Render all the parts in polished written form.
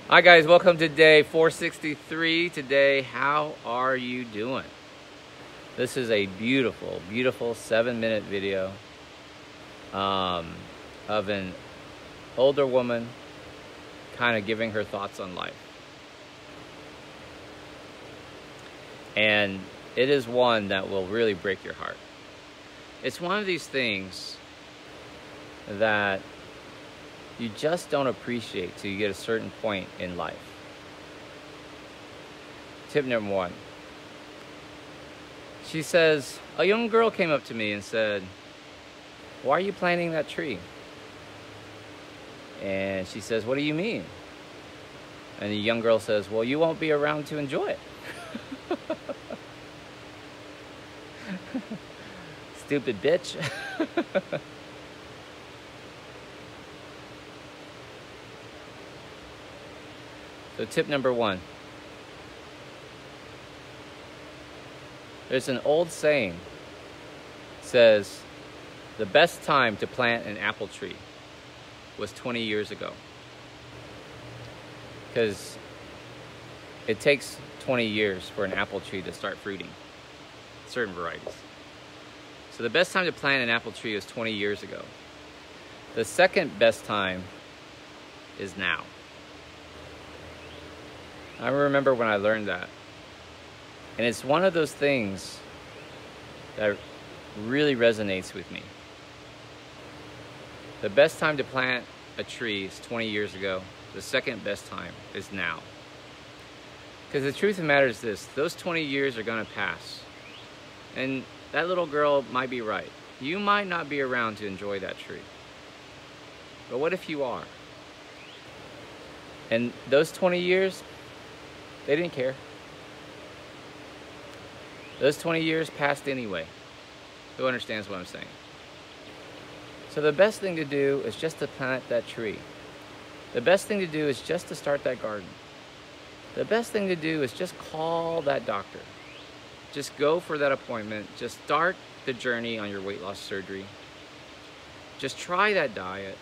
Hi guys, welcome to day 463. Today, how are you doing? This is a beautiful 7-minute video of an older woman kind of giving her thoughts on life. And it is one that will really break your heart. It's one of these things that you just don't appreciate till you get a certain point in life. Tip number 1. She says, a young girl came up to me and said, "Why are you planting that tree?" And she says, "What do you mean?" And the young girl says, "Well, you won't be around to enjoy it." Stupid bitch. So tip number 1. There's an old saying says the best time to plant an apple tree was 20 years ago. Because it takes 20 years for an apple tree to start fruiting, certain varieties. So the best time to plant an apple tree was 20 years ago. The second best time is now. I remember when I learned that. And it's one of those things that really resonates with me. The best time to plant a tree is 20 years ago. The second best time is now. Because the truth of the matter is this, those 20 years are gonna pass. And that little girl might be right. You might not be around to enjoy that tree. But what if you are? And those 20 years, they didn't care. Those 20 years passed anyway. Who understands what I'm saying? So the best thing to do is just to plant that tree. The best thing to do is just to start that garden. The best thing to do is just call that doctor. Just go for that appointment. Just start the journey on your weight loss surgery. Just try that diet.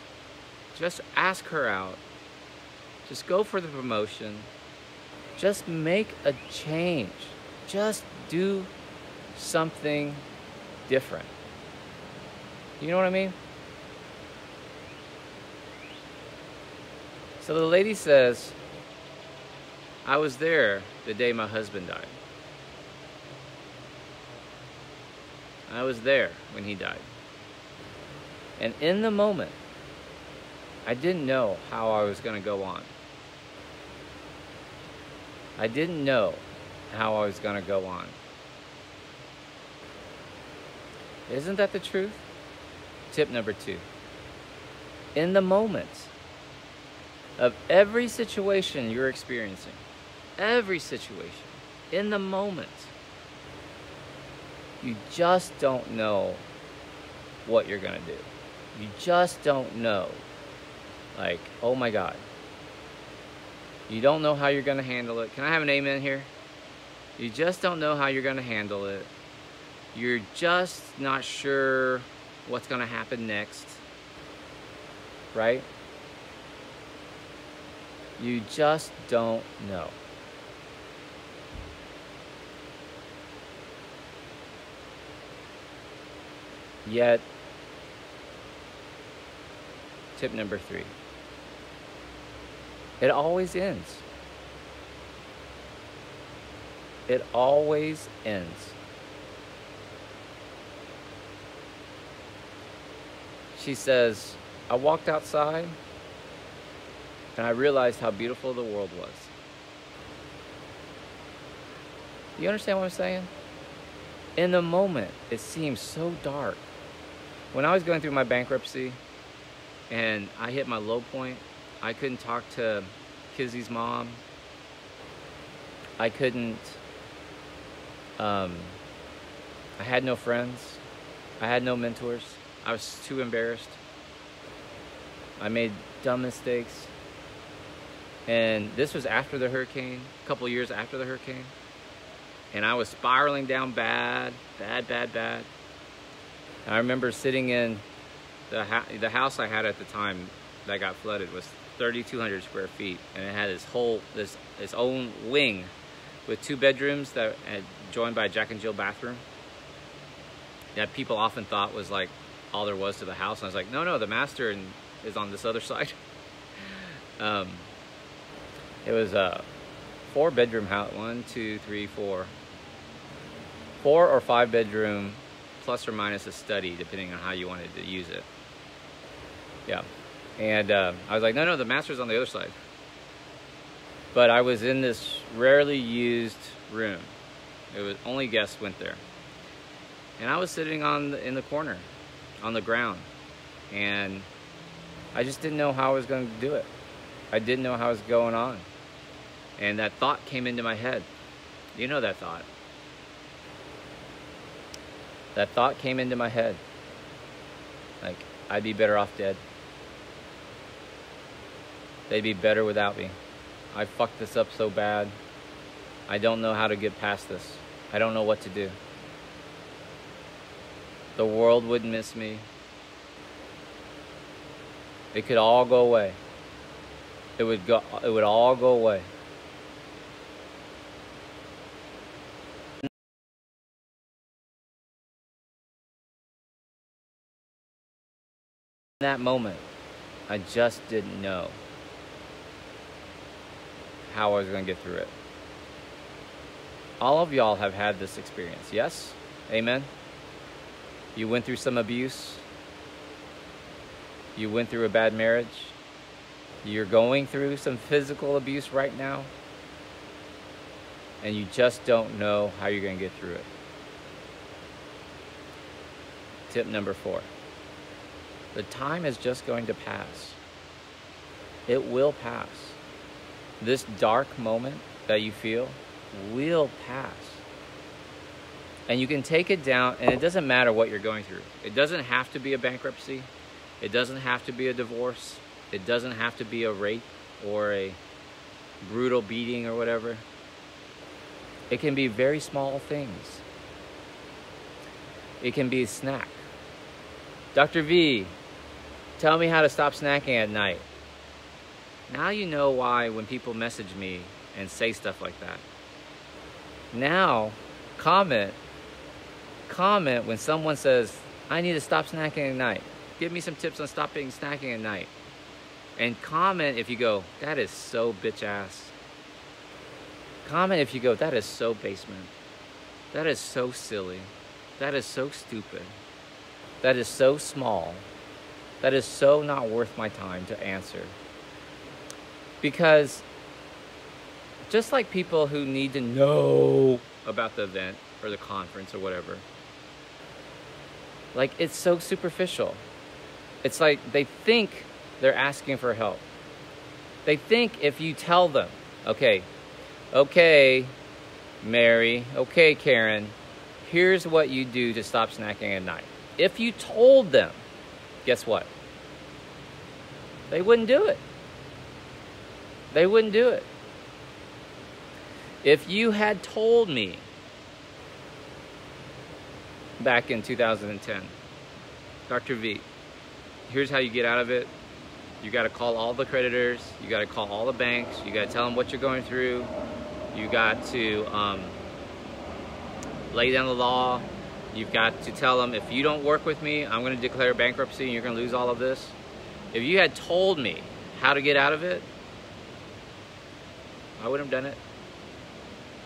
Just ask her out. Just go for the promotion. Just make a change. Just do something different. You know what I mean? So the lady says, I was there the day my husband died. I was there when he died. And in the moment, I didn't know how I was going to go on. I didn't know how I was going to go on. Isn't that the truth? Tip number 2. In the moment of every situation you're experiencing, every situation, in the moment, you just don't know what you're going to do. You just don't know. Like, oh my God. You don't know how you're going to handle it. Can I have an amen here? You just don't know how you're going to handle it. You're just not sure what's going to happen next. Right? You just don't know. Yet, tip number 3. It always ends. It always ends. She says, I walked outside and I realized how beautiful the world was. Do you understand what I'm saying? In the moment, it seems so dark. When I was going through my bankruptcy and I hit my low point, I couldn't talk to Kizzy's mom. I couldn't, I had no friends. I had no mentors. I was too embarrassed. I made dumb mistakes. And this was after the hurricane, a couple years after the hurricane. And I was spiraling down bad. And I remember sitting in the house I had at the time that got flooded was 3,200 square feet, and it had its own wing with 2 bedrooms that had joined by a Jack and Jill bathroom that people often thought was like all there was to the house. And I was like, no, the master is on this other side. It was a 4-bedroom house, 1, 2, 3, 4 or 5 bedroom, plus or minus a study, depending on how you wanted to use it. Yeah. And I was like, no, the master's on the other side. But I was in this rarely used room. It was only guests went there. And I was sitting in the corner, on the ground. And I just didn't know how I was going to do it. I didn't know how it was going on. And that thought came into my head. You know that thought. That thought came into my head. Like, I'd be better off dead. They'd be better without me. I fucked this up so bad. I don't know how to get past this. I don't know what to do. The world would miss me. It could all go away. It would all go away. In that moment, I just didn't know how I was going to get through it. All of y'all have had this experience, yes? Amen? You went through some abuse. You went through a bad marriage. You're going through some physical abuse right now. And you just don't know how you're going to get through it. Tip number 4. The time is just going to pass. It will pass. This dark moment that you feel will pass. And you can take it down, and it doesn't matter what you're going through. It doesn't have to be a bankruptcy. It doesn't have to be a divorce. It doesn't have to be a rape or a brutal beating or whatever. It can be very small things. It can be a snack. Dr. V, tell me how to stop snacking at night. Now you know why when people message me and say stuff like that. Now, comment when someone says, I need to stop snacking at night. Give me some tips on stopping snacking at night. And comment if you go, that is so bitch ass. Comment if you go, that is so basement. That is so silly. That is so stupid. That is so small. That is so not worth my time to answer. Because just like people who need to know about the event or the conference or whatever, like, it's so superficial. It's like they think they're asking for help. They think if you tell them, okay, Mary, okay, Karen, here's what you do to stop snacking at night. If you told them, guess what? They wouldn't do it. They wouldn't do it. If you had told me back in 2010, Dr. V, here's how you get out of it. You got to call all the creditors. You got to call all the banks. You got to tell them what you're going through. You got to lay down the law. You've got to tell them, if you don't work with me, I'm going to declare bankruptcy and you're going to lose all of this. If you had told me how to get out of it, I wouldn't have done it.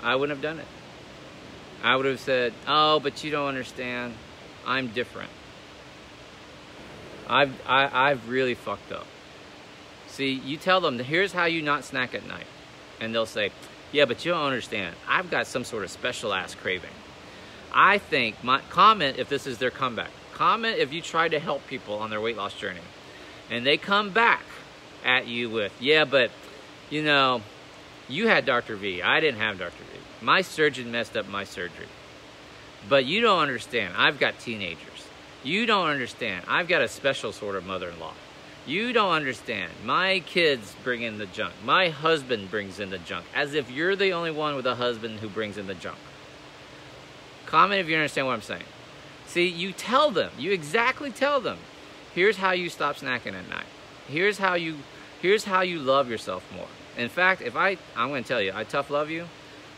I wouldn't have done it. I would have said, oh, but you don't understand. I'm different. I've really fucked up. See, you tell them, here's how you not snack at night. And they'll say, yeah, but you don't understand. I've got some sort of special ass craving. I think, comment if this is their comeback. Comment if you try to help people on their weight loss journey. And they come back at you with, yeah, but, you know, you had Dr. V. I didn't have Dr. V. My surgeon messed up my surgery. But you don't understand. I've got teenagers. You don't understand. I've got a special sort of mother-in-law. You don't understand. My kids bring in the junk. My husband brings in the junk. As if you're the only one with a husband who brings in the junk. Comment if you understand what I'm saying. See, you tell them. You exactly tell them. Here's how you stop snacking at night. Here's how you Here's how you love yourself more. In fact, I'm going to tell you, I tough love you,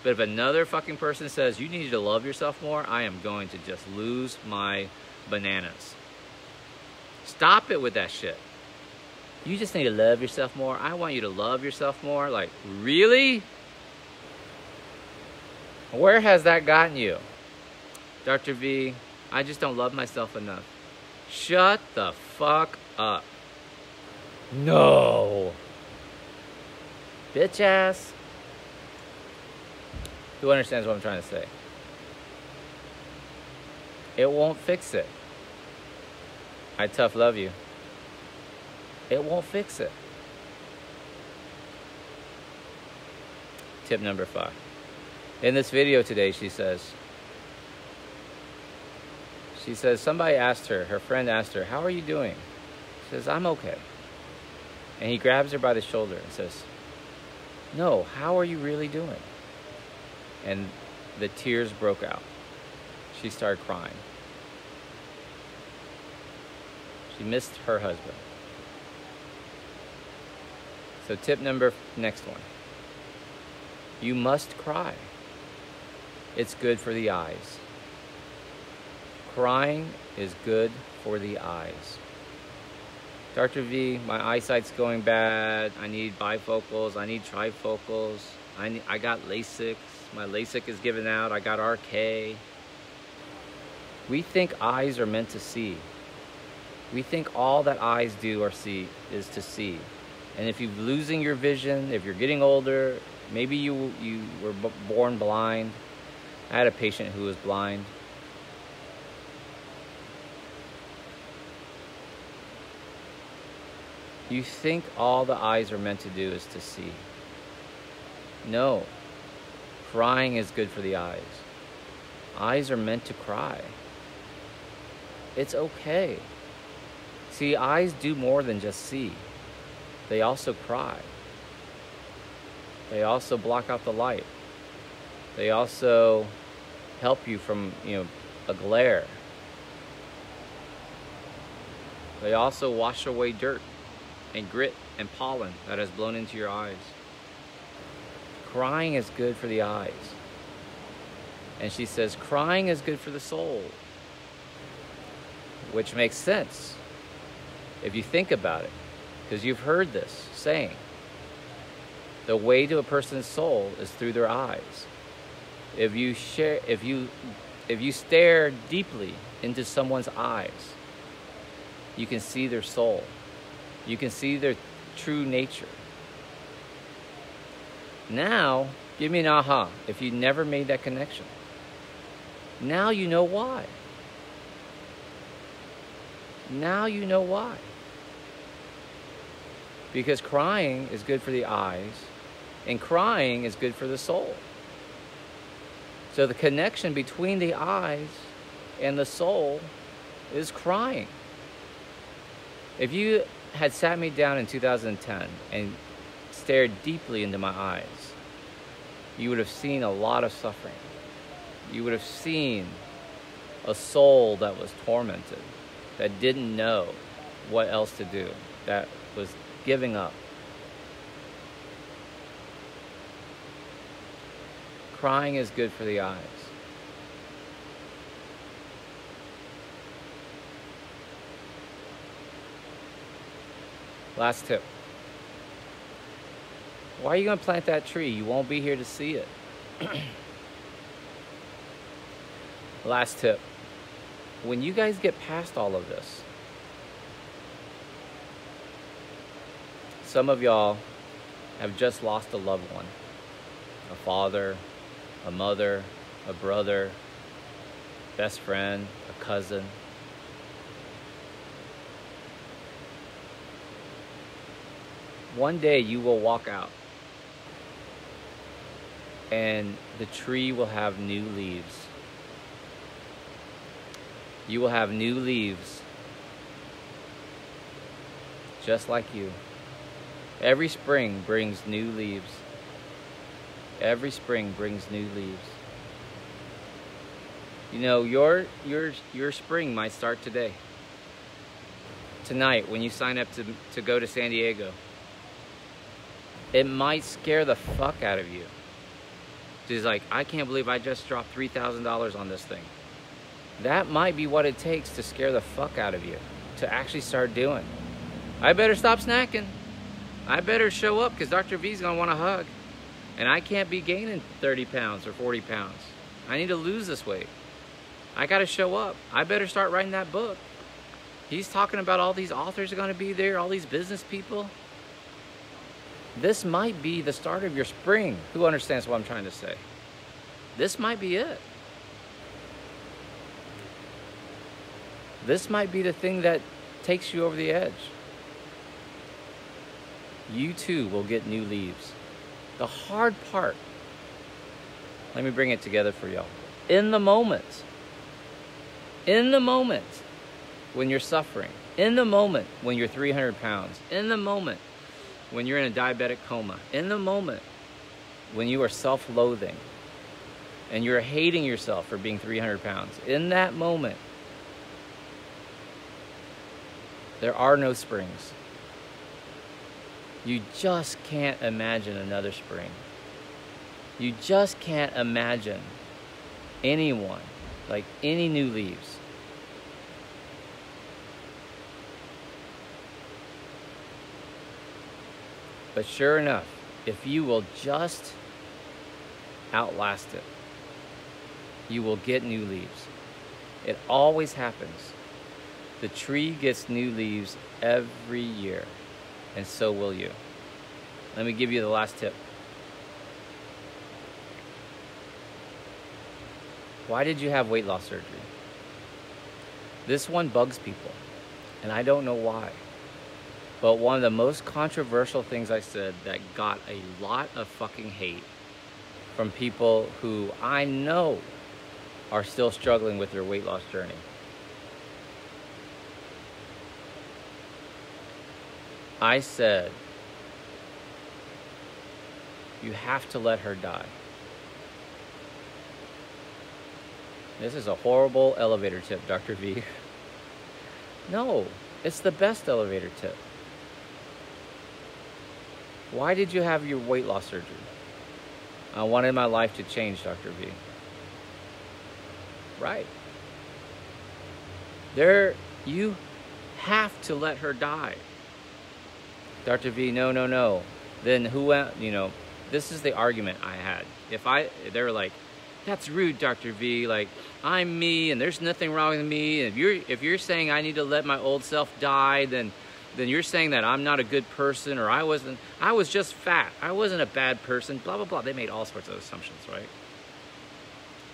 but if another fucking person says you need to love yourself more, I am going to just lose my bananas. Stop it with that shit. You just need to love yourself more. I want you to love yourself more. Like, really? Where has that gotten you? Dr. V, I just don't love myself enough. Shut the fuck up. No. Bitch ass. Who understands what I'm trying to say? It won't fix it. I tough love you. It won't fix it. Tip number 5. In this video today, she says, somebody asked her friend asked her, how are you doing? She says, I'm okay. And he grabs her by the shoulder and says, no, how are you really doing? And the tears broke out. She started crying. She missed her husband. So next one. You must cry. It's good for the eyes. Crying is good for the eyes. Dr. V, my eyesight's going bad. I need bifocals. I need trifocals. I got LASIK. My LASIK is giving out. I got RK. We think eyes are meant to see. We think all that eyes do or see is to see. And if you're losing your vision, if you're getting older, maybe you were born blind. I had a patient who was blind. You think all the eyes are meant to do is to see. No. Crying is good for the eyes. Eyes are meant to cry. It's okay. See, eyes do more than just see. They also cry. They also block out the light. They also help you from, a glare. They also wash away dirt and grit and pollen that has blown into your eyes. Crying is good for the eyes. And she says, crying is good for the soul. Which makes sense if you think about it, because you've heard this saying. The way to a person's soul is through their eyes. If you stare deeply into someone's eyes, you can see their soul. You can see their true nature. Now, give me an aha if you never made that connection. Now you know why. Now you know why. Because crying is good for the eyes, and crying is good for the soul. So the connection between the eyes and the soul is crying. If you had sat me down in 2010 and stared deeply into my eyes, you would have seen a lot of suffering. You would have seen a soul that was tormented, that didn't know what else to do, that was giving up. Crying is good for the eyes. Last tip. Why are you going to plant that tree? You won't be here to see it. Last tip. When you guys get past all of this, some of y'all have just lost a loved one. A father, a mother, a brother, best friend, a cousin. One day you will walk out and the tree will have new leaves. You will have new leaves, just like you. Every spring brings new leaves. Every spring brings new leaves. You know, your spring might start today. Tonight, when you sign up to go to San Diego, It might scare the fuck out of you. She's like, I can't believe I just dropped $3,000 on this thing. That might be what it takes to scare the fuck out of you, to actually start doing. I better stop snacking. I better show up because Dr. V's gonna want a hug. And I can't be gaining 30 pounds or 40 pounds. I need to lose this weight. I gotta show up. I better start writing that book. He's talking about all these authors are gonna be there, all these business people. This might be the start of your spring. Who understands what I'm trying to say? This might be it. This might be the thing that takes you over the edge. You too will get new leaves. The hard part, let me bring it together for y'all. In the moment when you're suffering, in the moment when you're 300 pounds, in the moment when you're in a diabetic coma, in the moment when you are self-loathing and you're hating yourself for being 300 pounds, in that moment, there are no springs. You just can't imagine another spring. You just can't imagine anyone, like any new leaves. But sure enough, if you will just outlast it, you will get new leaves. It always happens. The tree gets new leaves every year, and so will you. Let me give you the last tip. Why did you have weight loss surgery? This one bugs people, and I don't know why. But one of the most controversial things I said that got a lot of fucking hate from people who I know are still struggling with their weight loss journey. I said, you have to let her die. This is a horrible elevator tip, Dr. V. No, it's the best elevator tip. Why did you have your weight loss surgery? I wanted my life to change, Dr. V. Right. You have to let her die. Dr. V, no. Then this is the argument I had. They were like, that's rude, Dr. V. Like, I'm me, and there's nothing wrong with me. And if you're saying I need to let my old self die, then you're saying that I'm not a good person, or I was just fat. I wasn't a bad person, blah, blah, blah. They made all sorts of assumptions, right?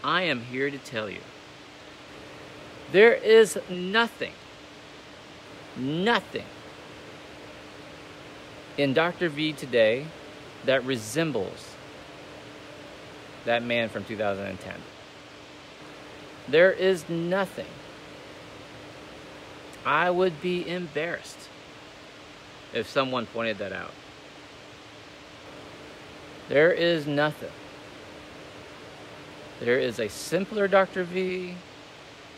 I am here to tell you, there is nothing in Dr. V today that resembles that man from 2010. There is nothing. I would be embarrassed if someone pointed that out. There is nothing. There is a simpler Dr. V.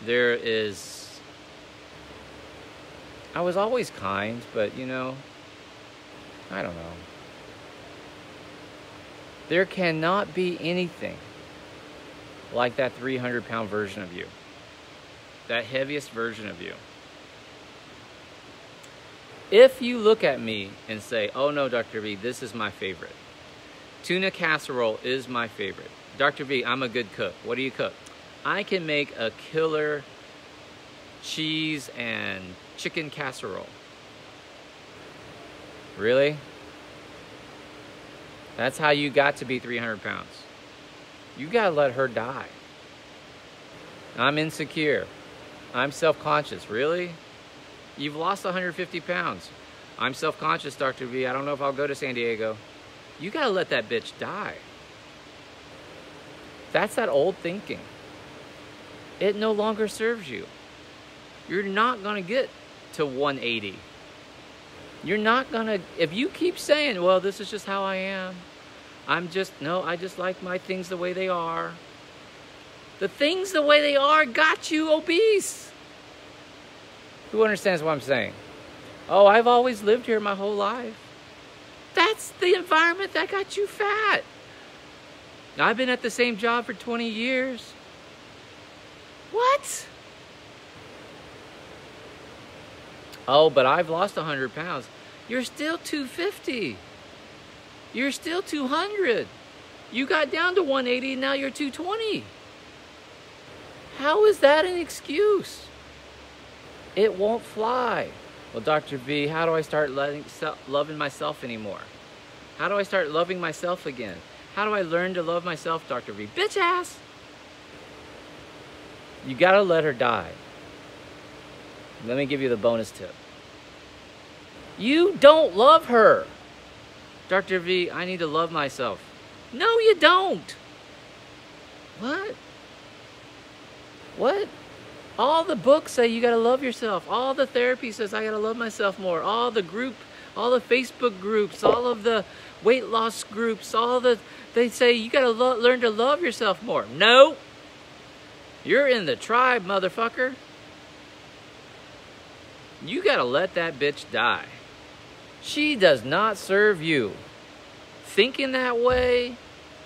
I was always kind, but I don't know. There cannot be anything like that 300-pound version of you. That heaviest version of you. If you look at me and say, oh no, Dr. V, this is my favorite. Tuna casserole is my favorite. Dr. V, I'm a good cook. What do you cook? I can make a killer cheese and chicken casserole. Really? That's how you got to be 300 pounds. You gotta let her die. I'm insecure. I'm self-conscious. Really? You've lost 150 pounds. I'm self-conscious, Dr. V. I don't know if I'll go to San Diego. You gotta let that bitch die. That's that old thinking. It no longer serves you. You're not gonna get to 180. You're not gonna, if you keep saying, well, this is just how I am. I just like my things the way they are. The things the way they are got you obese. Who understands what I'm saying? Oh, I've always lived here my whole life. That That's the environment that got you fat. I've been at the same job for 20 years. What? Oh, but I've lost 100 pounds. You're still 250. You're still 200. You got down to 180, now you're 220. How is that an excuse? It won't fly. Well, Dr. V, how do I start loving myself anymore? How do I start loving myself again? How do I learn to love myself, Dr. V? Bitch ass! You gotta let her die. Let me give you the bonus tip. You don't love her. Dr. V, I need to love myself. No, you don't. What? What? All the books say you gotta love yourself. All the therapy says I gotta love myself more. All the Facebook groups, all of the weight loss groups, they say you gotta learn to love yourself more. No. You're in the tribe, motherfucker. You gotta let that bitch die. She does not serve you. Thinking that way,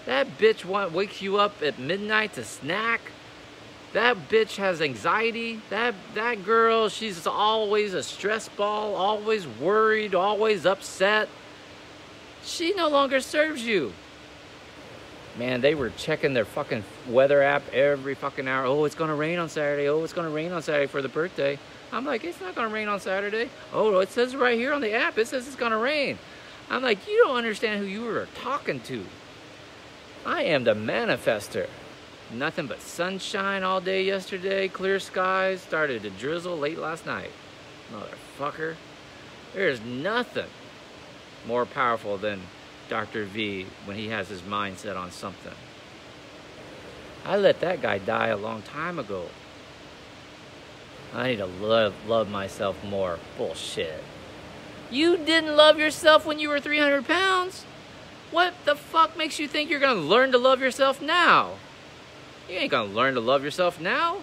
that bitch wakes you up at midnight to snack. That bitch has anxiety. That girl, she's always a stress ball, always worried, always upset. She no longer serves you. Man, they were checking their fucking weather app every fucking hour. Oh, it's gonna rain on Saturday. Oh, it's gonna rain on Saturday for the birthday. I'm like, it's not gonna rain on Saturday. Oh, it says right here on the app, it says it's gonna rain. I'm like, you don't understand who you were talking to. I am the manifester. Nothing but sunshine all day yesterday, clear skies, started to drizzle late last night. Motherfucker. There's nothing more powerful than Dr. V when he has his mind set on something. I let that guy die a long time ago. I need to love myself more. Bullshit. You didn't love yourself when you were 300 pounds. What the fuck makes you think you're gonna learn to love yourself now? You ain't gonna learn to love yourself now.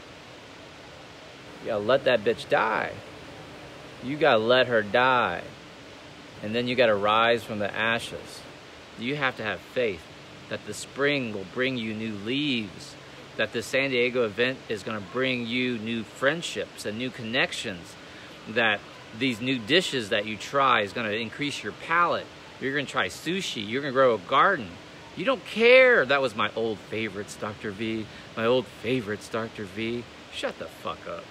You gotta let that bitch die. You gotta let her die. And then you gotta rise from the ashes. You have to have faith that the spring will bring you new leaves, that the San Diego event is gonna bring you new friendships and new connections, that these new dishes that you try is gonna increase your palate. You're gonna try sushi, you're gonna grow a garden. You don't care. That was my old favorites, Dr. V. My old favorites, Dr. V. Shut the fuck up.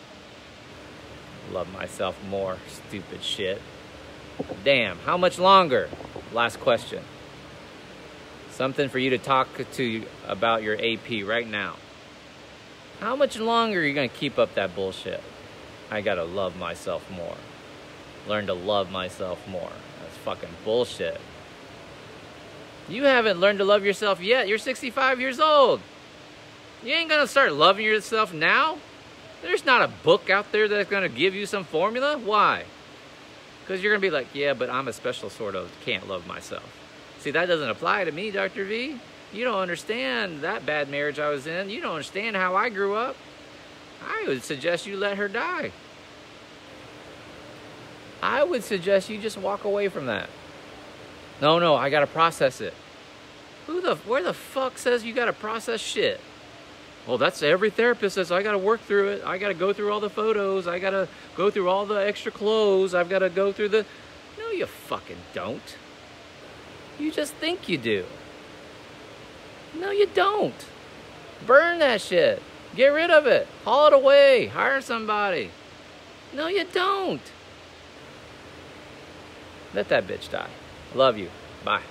Love myself more, stupid shit. Damn, how much longer? Last question. Something for you to talk to about your AP right now. How much longer are you gonna keep up that bullshit? I gotta love myself more. Learn to love myself more. That's fucking bullshit. You haven't learned to love yourself yet. You're 65 years old. You ain't gonna start loving yourself now. There's not a book out there that's gonna give you some formula. Why? Because you're gonna be like, yeah, but I'm a special sort of can't love myself. See, that doesn't apply to me, Dr. V. You don't understand that bad marriage I was in. You don't understand how I grew up. I would suggest you let her die. I would suggest you just walk away from that. No, I gotta process it. Where the fuck says you gotta process shit? Well, that's every therapist says I gotta work through it. I gotta go through all the photos. I gotta go through all the extra clothes. I've gotta go through the... No, you fucking don't. You just think you do. No, you don't. Burn that shit. Get rid of it. Haul it away. Hire somebody. No, you don't. Let that bitch die. Love you. Bye.